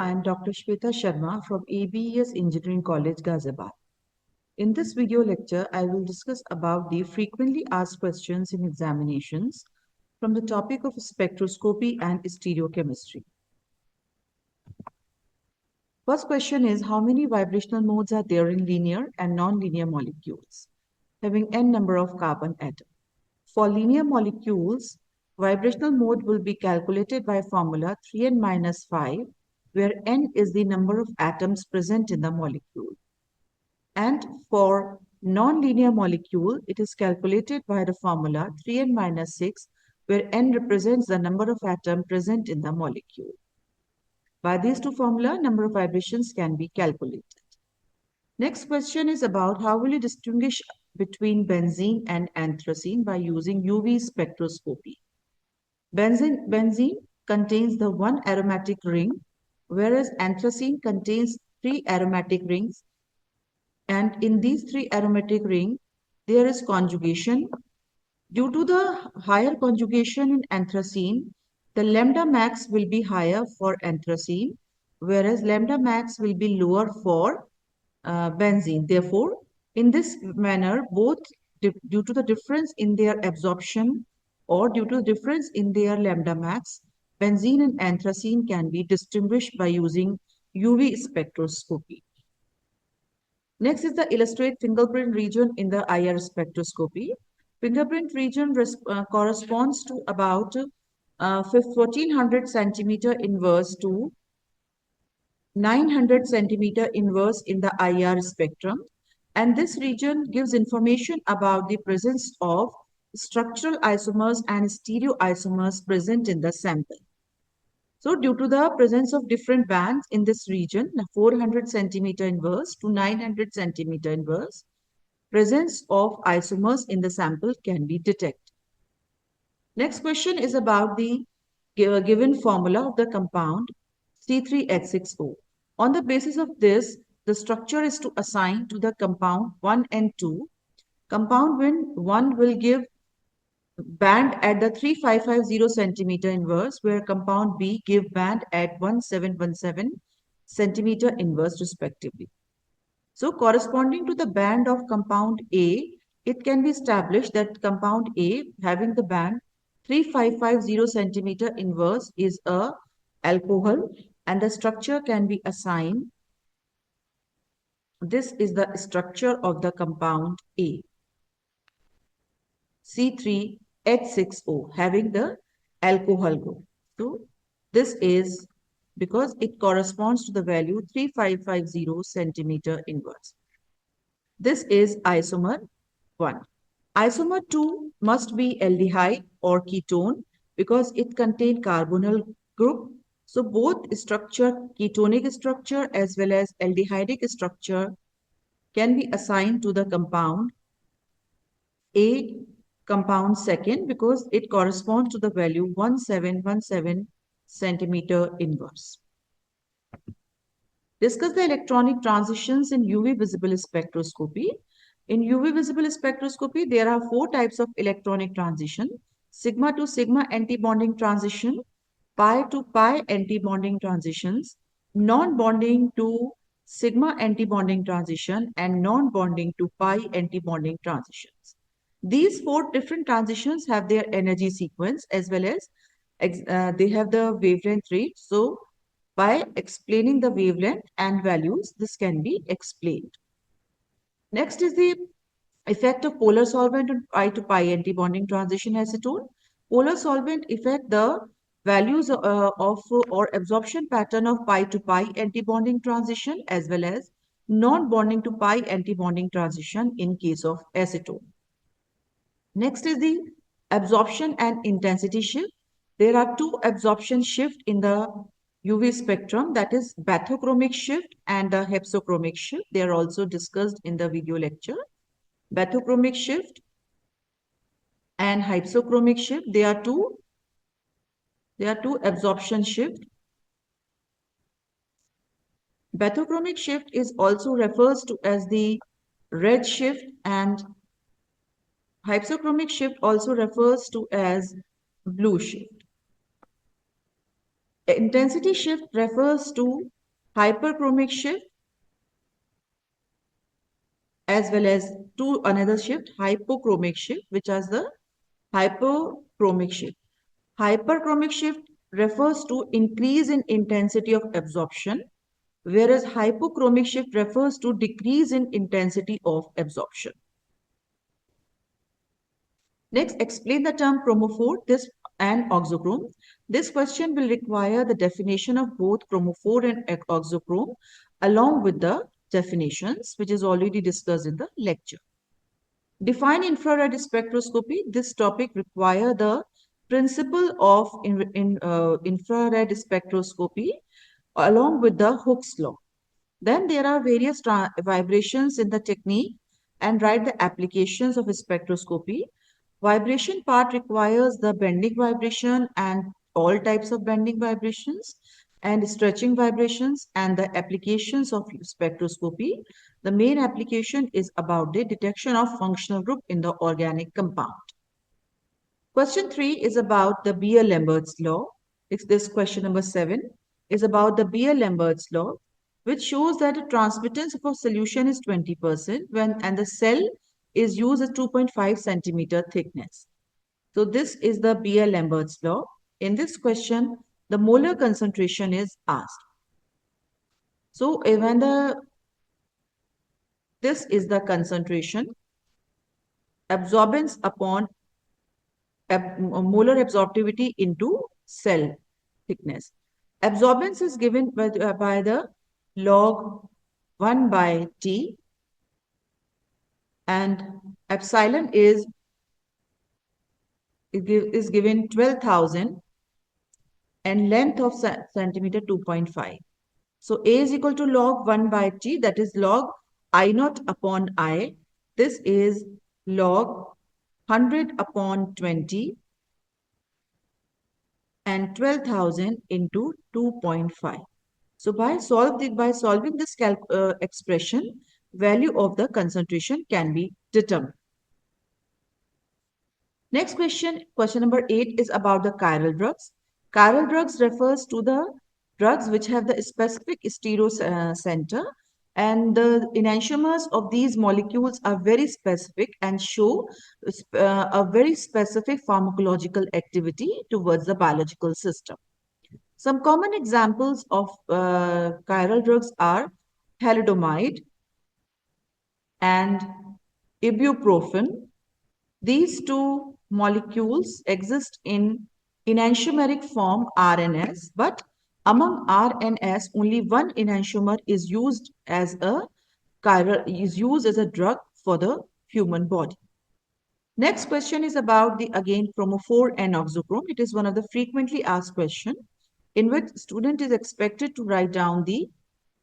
I am Dr. Shweta Sharma from ABES Engineering College, Ghaziabad. In this video lecture, I will discuss about the frequently asked questions in examinations from the topic of spectroscopy and stereochemistry. First question is, how many vibrational modes are there in linear and non-linear molecules, having n number of carbon atoms? For linear molecules, vibrational mode will be calculated by formula 3n minus 5, where n is the number of atoms present in the molecule. And for non-linear molecule, it is calculated by the formula 3n minus 6, where n represents the number of atoms present in the molecule. By these two formulas, number of vibrations can be calculated. Next question is about how will you distinguish between benzene and anthracene by using UV spectroscopy. Benzene contains the one aromatic ring, whereas anthracene contains 3 aromatic rings. And in these 3 aromatic rings, there is conjugation. Due to the higher conjugation in anthracene, the lambda max will be higher for anthracene, whereas lambda max will be lower for benzene. Therefore, in this manner, both due to the difference in their absorption or due to the difference in their lambda max, benzene and anthracene can be distinguished by using UV spectroscopy. Next is the illustrate fingerprint region in the IR spectroscopy. Fingerprint region corresponds to about 1400 centimeter inverse to 900 centimeter inverse in the IR spectrum, and this region gives information about the presence of structural isomers and stereoisomers present in the sample. So due to the presence of different bands in this region, 400 centimeter inverse to 900 centimeter inverse, presence of isomers in the sample can be detected. Next question is about the given formula of the compound C3H6O. On the basis of this, the structure is to assign to the compound 1 and 2. Compound 1 will give band at the 3550 centimeter inverse, where compound B give band at 1717 centimeter inverse respectively. So corresponding to the band of compound A, it can be established that compound A having the band 3550 centimeter inverse is a alcohol, and the structure can be assigned. This is the structure of the compound A, C3H6O, having the alcohol group. So this is because it corresponds to the value 3550 centimeter inverse. This is isomer 1. Isomer 2 must be aldehyde or ketone because it contains carbonyl group. So both structure, ketonic structure as well as aldehydic structure, can be assigned to the compound A, compound second, because it corresponds to the value 1717 centimeter inverse. Discuss the electronic transitions in UV visible spectroscopy. In UV visible spectroscopy, there are 4 types of electronic transition: sigma to sigma antibonding transition, pi to pi antibonding transitions, non-bonding to sigma antibonding transition, and non-bonding to pi antibonding transitions. These 4 different transitions have their energy sequence as well as they have the wavelength rate. So by explaining the wavelength and values, this can be explained. Next is the effect of polar solvent on pi to pi antibonding transition acetone. Polar solvent affect the values of or absorption pattern of pi to pi antibonding transition as well as non-bonding to pi antibonding transition in case of acetone. Next is the absorption and intensity shift. There are 2 absorption shift in the UV spectrum, that is bathochromic shift and the hypsochromic shift. They are also discussed in the video lecture. Bathochromic shift and hypsochromic shift, they are two absorption shift. Bathochromic shift is also refers to as the red shift, and hypsochromic shift also refers to as blue shift. Intensity shift refers to hyperchromic shift as well as to another shift, hypochromic shift, which is the hyperchromic shift. Hyperchromic shift refers to increase in intensity of absorption, whereas hypochromic shift refers to decrease in intensity of absorption. Next, explain the term chromophore and auxochrome. This question will require the definition of both chromophore and auxochrome along with the definitions, which is already discussed in the lecture. Define infrared spectroscopy. This topic requires the principle of infrared spectroscopy along with the Hooke's law. Then there are various vibrations in the technique and write the applications of spectroscopy. Vibration part requires the bending vibration and all types of bending vibrations and stretching vibrations and the applications of spectroscopy. The main application is about the detection of functional group in the organic compound. Question 3 is about the Beer-Lambert's law. It's this question number 7 is about the Beer-Lambert's law, which shows that the transmittance of a solution is 20% and the cell is used as 2.5 centimeter thickness. So this is the Beer-Lambert's law. In this question, the molar concentration is asked. So this is the concentration, absorbance upon molar absorptivity into cell thickness. Absorbance is given by the log 1 by T, and epsilon is given 12,000 and length of centimeter 2.5. So A is equal to log 1 by T, that is log I naught upon I. This is log 100 upon 20 and 12,000 into 2.5. So by solving this expression, value of the concentration can be determined. Next question, question number 8 is about the chiral drugs. Chiral drugs refers to the drugs which have the specific center, and the enantiomers of these molecules are very specific and show a very specific pharmacological activity towards the biological system. Some common examples of chiral drugs are thalidomide and ibuprofen. These two molecules exist in enantiomeric form RNS, but among RNS, only one enantiomer is used as a drug for the human body. Next question is about the again chromophore and auxochrome. It is one of the frequently asked questions in which student is expected to write down the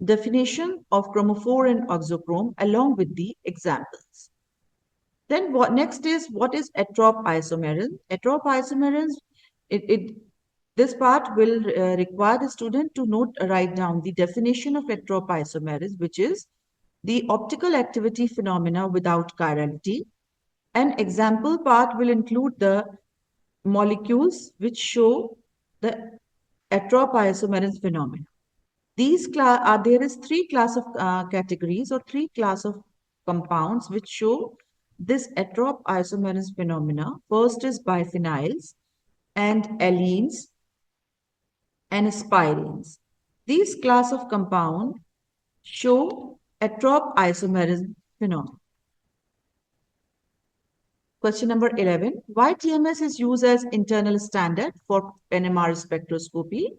definition of chromophore and auxochrome along with the examples. Then next is what is attrop isomerism? Attrop isomerism, this part will require the student to write down the definition of attrop isomerism, which is the optical activity phenomena without chirality. An example part will include the molecules which show the attrop isomerism phenomena. There is three class of categories or three class of compounds which show this attrop isomerism phenomena. First is biphenyls and allenes and spirines. These class of compound show attrop isomerism phenomena. Question number 11. Why TMS is used as internal standard for NMR spectroscopy?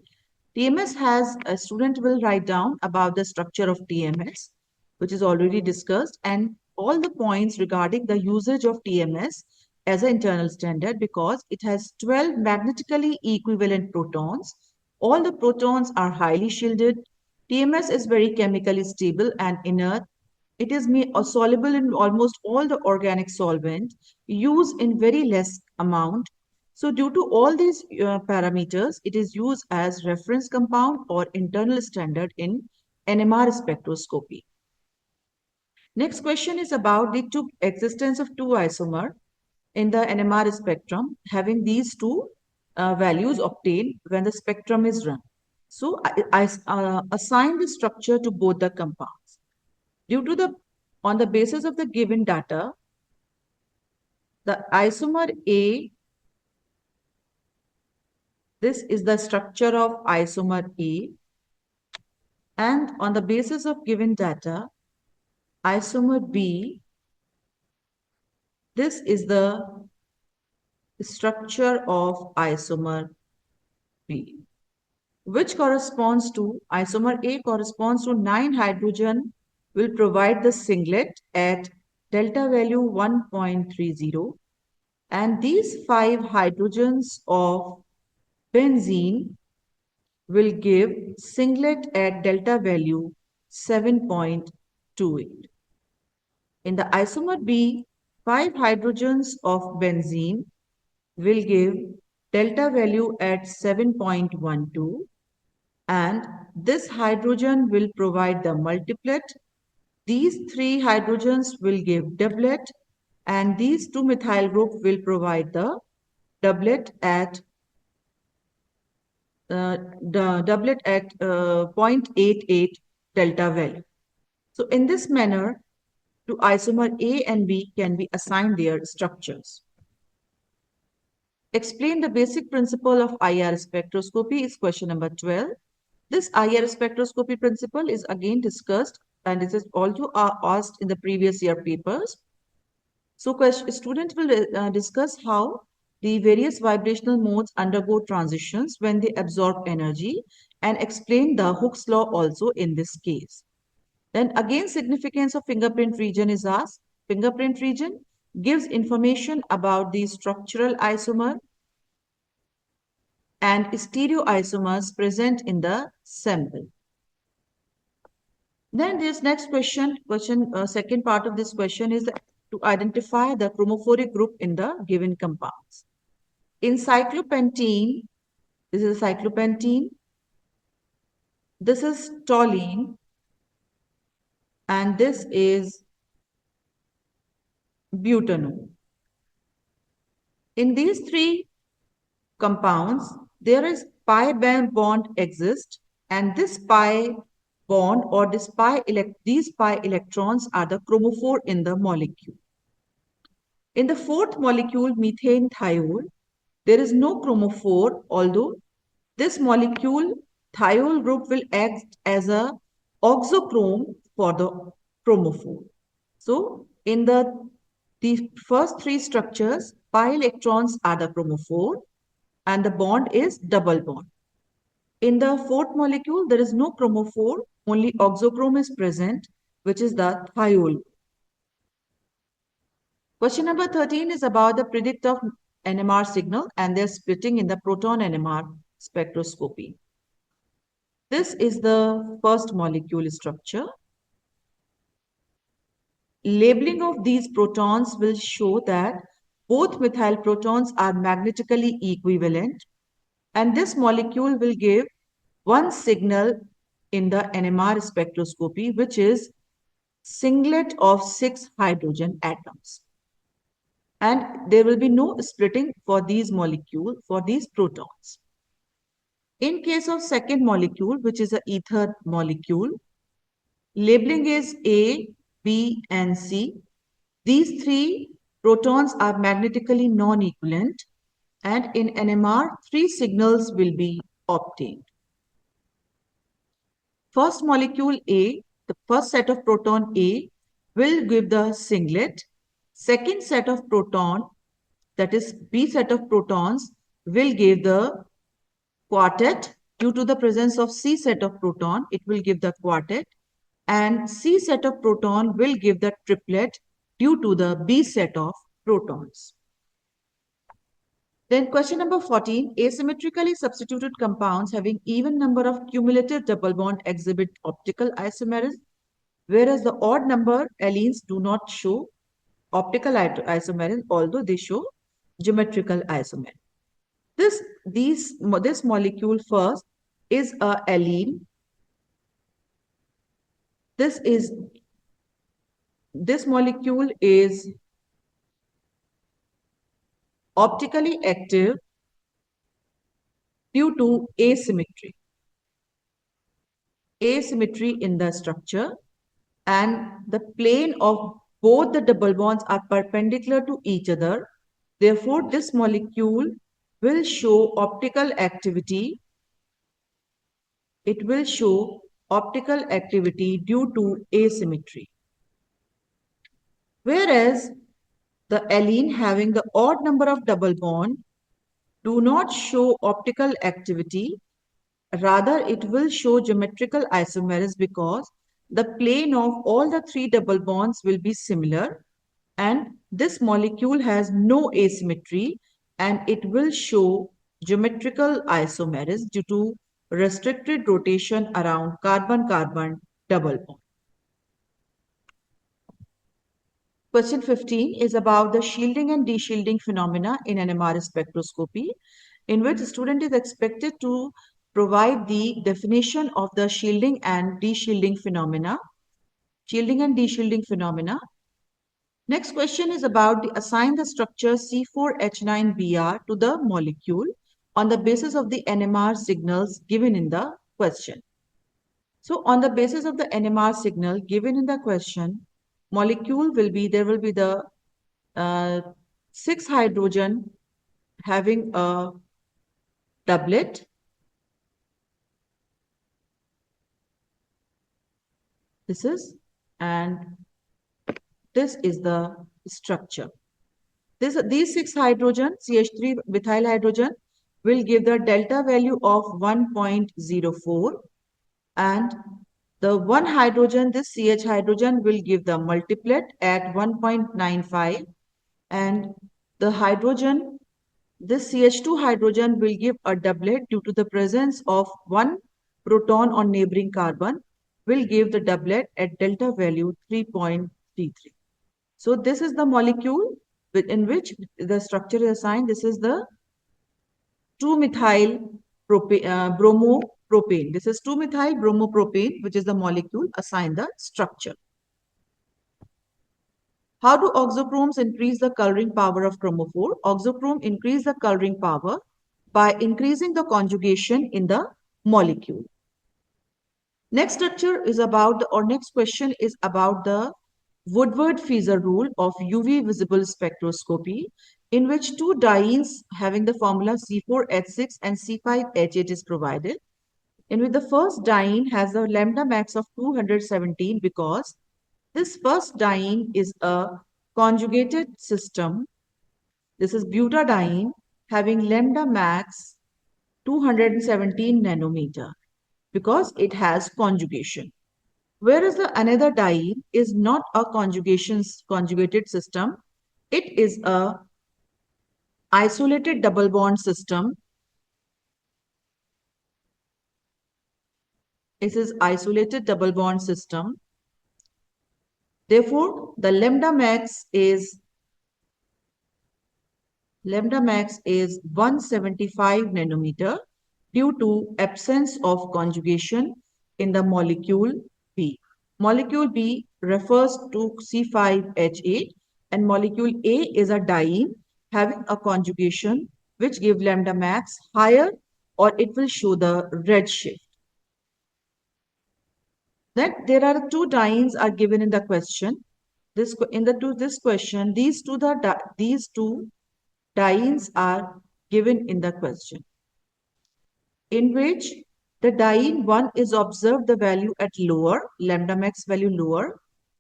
TMS has, a student will write down about the structure of TMS, which is already discussed, and all the points regarding the usage of TMS as an internal standard because it has 12 magnetically equivalent protons. All the protons are highly shielded. TMS is very chemically stable and inert. It is soluble in almost all the organic solvent, used in very less amount. So due to all these parameters, it is used as reference compound or internal standard in NMR spectroscopy. Next question is about the existence of two isomer in the NMR spectrum, having these two values obtained when the spectrum is run. So I assign the structure to both the compounds. On the basis of the given data, the isomer A, this is the structure of isomer A, and on the basis of given data, isomer B, this is the structure of isomer B, which corresponds to isomer A corresponds to 9 hydrogen will provide the singlet at delta value 1.30, and these 5 hydrogens of benzene will give singlet at delta value 7.28. In the isomer B, 5 hydrogens of benzene will give delta value at 7.12, and this hydrogen will provide the multiplet. These 3 hydrogens will give doublet, and these 2 methyl group will provide the doublet at the doublet at 0.88 delta value. So in this manner, to isomer A and B can be assigned their structures. Explain the basic principle of IR spectroscopy is question number 12. This IR spectroscopy principle is again discussed, and this is also asked in the previous year papers. So students will discuss how the various vibrational modes undergo transitions when they absorb energy, and explain the Hooke's law also in this case. Then again, significance of fingerprint region is asked. Fingerprint region gives information about the structural isomer and stereoisomers present in the sample. Then this next second part of this question is to identify the chromophoric group in the given compounds. In cyclopentene, this is cyclopentene, this is toluene, and this is butanol. In these 3 compounds, there is pi bond exists, and this pi bond or these pi electrons are the chromophore in the molecule. In the 4th molecule, methane thiol, there is no chromophore, although this molecule, thiol group, will act as a oxochrome for the chromophore. So in the first 3 structures, pi electrons are the chromophore, and the bond is double bond. In the 4th molecule, there is no chromophore, only oxochrome is present, which is the thiol. Question number 13 is about the predict of NMR signal and their splitting in the proton NMR spectroscopy. This is the first molecule structure. Labeling of these protons will show that both methyl protons are magnetically equivalent, and this molecule will give one signal in the NMR spectroscopy, which is singlet of 6 hydrogen atoms. And there will be no splitting for these molecules, for these protons. In case of second molecule, which is an ether molecule, labeling is A, B, and C. These 3 protons are magnetically non-equivalent, and in NMR, 3 signals will be obtained. First molecule A, the first set of proton A, will give the singlet. Second set of proton, that is B set of protons, will give the quartet. Due to the presence of C set of proton, it will give the quartet, and C set of proton will give the triplet due to the B set of protons. Then question number 14, asymmetrically substituted compounds having even number of cumulative double bond exhibit optical isomerism, whereas the odd number alleles do not show optical isomerism, although they show geometrical isomerism. This molecule first is a allene. This molecule is optically active due to asymmetry. asymmetry in the structure, and the plane of both the double bonds are perpendicular to each other. Therefore, this molecule will show optical activity. It will show optical activity due to asymmetry. Whereas the alene having the odd number of double bond do not show optical activity. Rather, it will show geometrical isomerism because the plane of all the three double bonds will be similar, and this molecule has no asymmetry, and it will show geometrical isomerism due to restricted rotation around carbon-carbon double bond. Question 15 is about the shielding and deshielding phenomena in NMR spectroscopy, in which the student is expected to provide the definition of the shielding and deshielding phenomena. Shielding and deshielding phenomena. Next question is about the assign the structure C4H9Br to the molecule on the basis of the NMR signals given in the question. So on the basis of the NMR signal given in the question, molecule will be, there will be the 6 hydrogen having a doublet. This is, and this is the structure. These 6 hydrogen, CH3 methyl hydrogen, will give the delta value of 1.04, and the one hydrogen, this CH hydrogen, will give the multiplet at 1.95, and the hydrogen, this CH2 hydrogen, will give a doublet due to the presence of one proton on neighboring carbon, will give the doublet at delta value 3.33. So this is the molecule in which the structure is assigned. This is the 2-methyl bromopropane. This is 2-methyl bromopropane, which is the molecule assigned the structure. How do oxochromes increase the coloring power of chromophore? Oxochrome increase the coloring power by increasing the conjugation in the molecule. Next structure is about next question is about the Woodward-Fieser rule of UV visible spectroscopy, in which two dienes having the formula C4H6 and C5H8 is provided. In which the first diene has a lambda max of 217 because this first diene is a conjugated system. This is butadiene having lambda max 217 nanometer because it has conjugation. Whereas the another diene is not a conjugated system. It is a isolated double bond system. It is isolated double bond system. Therefore, the lambda max is 175 nanometer due to absence of conjugation in the molecule B. Molecule B refers to C5H8 and molecule A is a diene having a conjugation which give lambda max higher, or it will show the red shift. Then there are two dienes are given in the question. This question, these two dienes are given in the question, in which the diene 1 is observed the value at lower, lambda max value lower,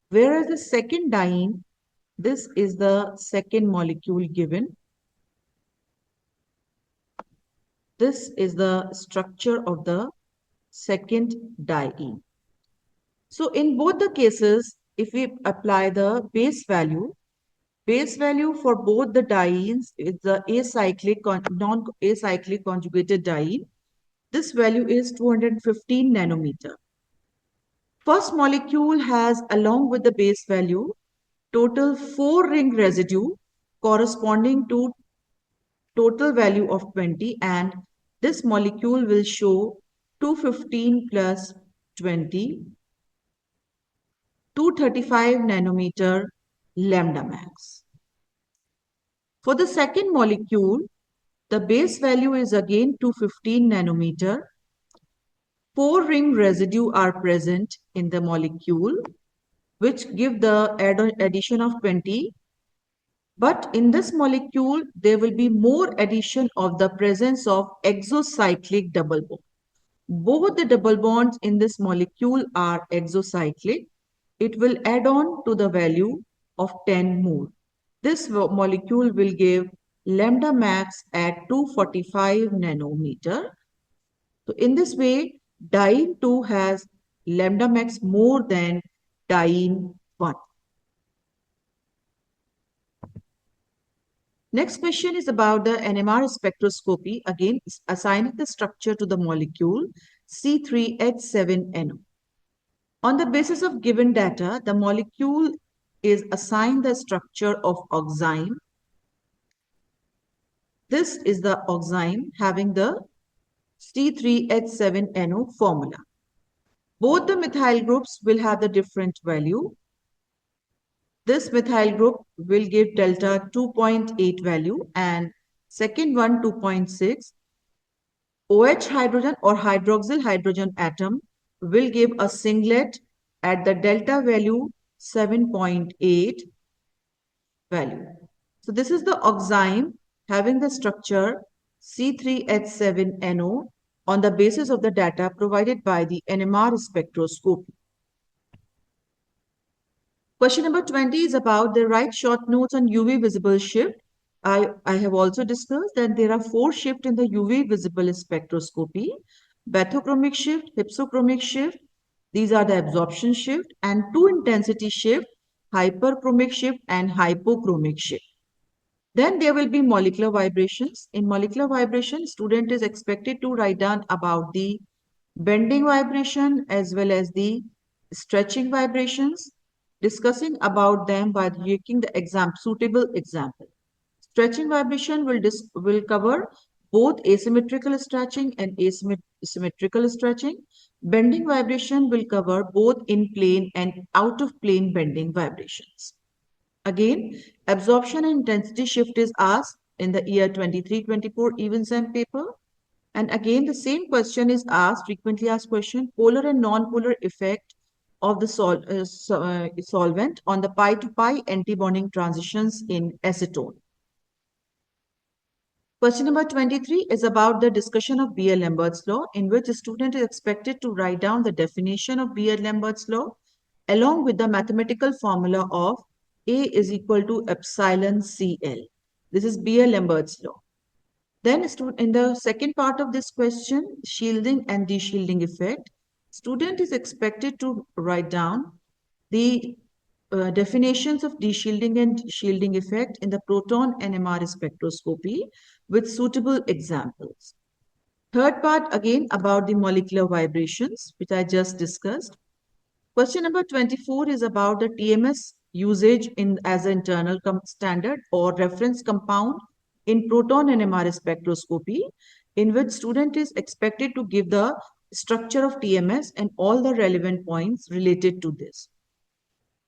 whereas the second diene, this is the second molecule given. This is the structure of the second diene. So in both the cases, if we apply the base value for both the dienes is the acyclic, non-acyclic conjugated diene. This value is 215 nanometer. First molecule has, along with the base value, total 4 ring residue corresponding to total value of 20, and this molecule will show 215 plus 20, 235 nanometer lambda max. For the second molecule, the base value is again 215 nanometer. 4-ring residue are present in the molecule, which give the addition of 20. But in this molecule, there will be more addition of the presence of exocyclic double bond. Both the double bonds in this molecule are exocyclic. It will add on to the value of 10 more. This molecule will give lambda max at 245 nanometer. So in this way, diene 2 has lambda max more than diene 1. Next question is about the NMR spectroscopy, again assigning the structure to the molecule C3H7NO. On the basis of given data, the molecule is assigned the structure of oxime. This is the oxime having the C3H7NO formula. Both the methyl groups will have the different value. This methyl group will give delta 2.8 value and second one 2.6. OH hydrogen or hydroxyl hydrogen atom will give a singlet at the delta value 7.8 value. So this is the oxime having the structure C3H7NO on the basis of the data provided by the NMR spectroscopy. Question number 20 is about the write short notes on UV visible shift. I have also discussed that there are 4 shifts in the UV visible spectroscopy: bathochromic shift, hypsochromic shift, these are the absorption shift, and 2 intensity shift, hyperchromic shift and hypochromic shift. Then there will be molecular vibrations. In molecular vibration, student is expected to write down about the bending vibration as well as the stretching vibrations, discussing about them by taking the suitable example. Stretching vibration will cover both asymmetrical stretching and asymmetrical stretching. Bending vibration will cover both in plane and out of plane bending vibrations. Again, absorption and intensity shift is asked in the year 23-24 Evans-M paper. And again, the same question is asked, frequently asked question, polar and non-polar effect of the solvent on the pi-to-pi antibonding transitions in acetone. Question number 23 is about the discussion of Beer-Lambert's law, in which a student is expected to write down the definition of Beer-Lambert's law along with the mathematical formula of A is equal to epsilon Cl. This is Beer-Lambert's law. Then in the second part of this question, shielding and deshielding effect, student is expected to write down the definitions of deshielding and shielding effect in the proton NMR spectroscopy with suitable examples. Third part again about the molecular vibrations, which I just discussed. Question number 24 is about the TMS usage as an internal standard or reference compound in proton NMR spectroscopy, in which student is expected to give the structure of TMS and all the relevant points related to this.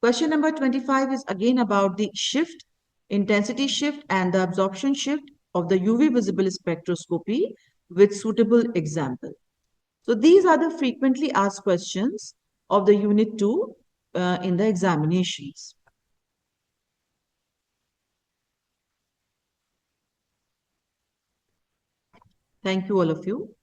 Question number 25 is again about the shift, intensity shift and the absorption shift of the UV visible spectroscopy with suitable example. So these are the frequently asked questions of the Unit 2 in the examinations. Thank you all of you.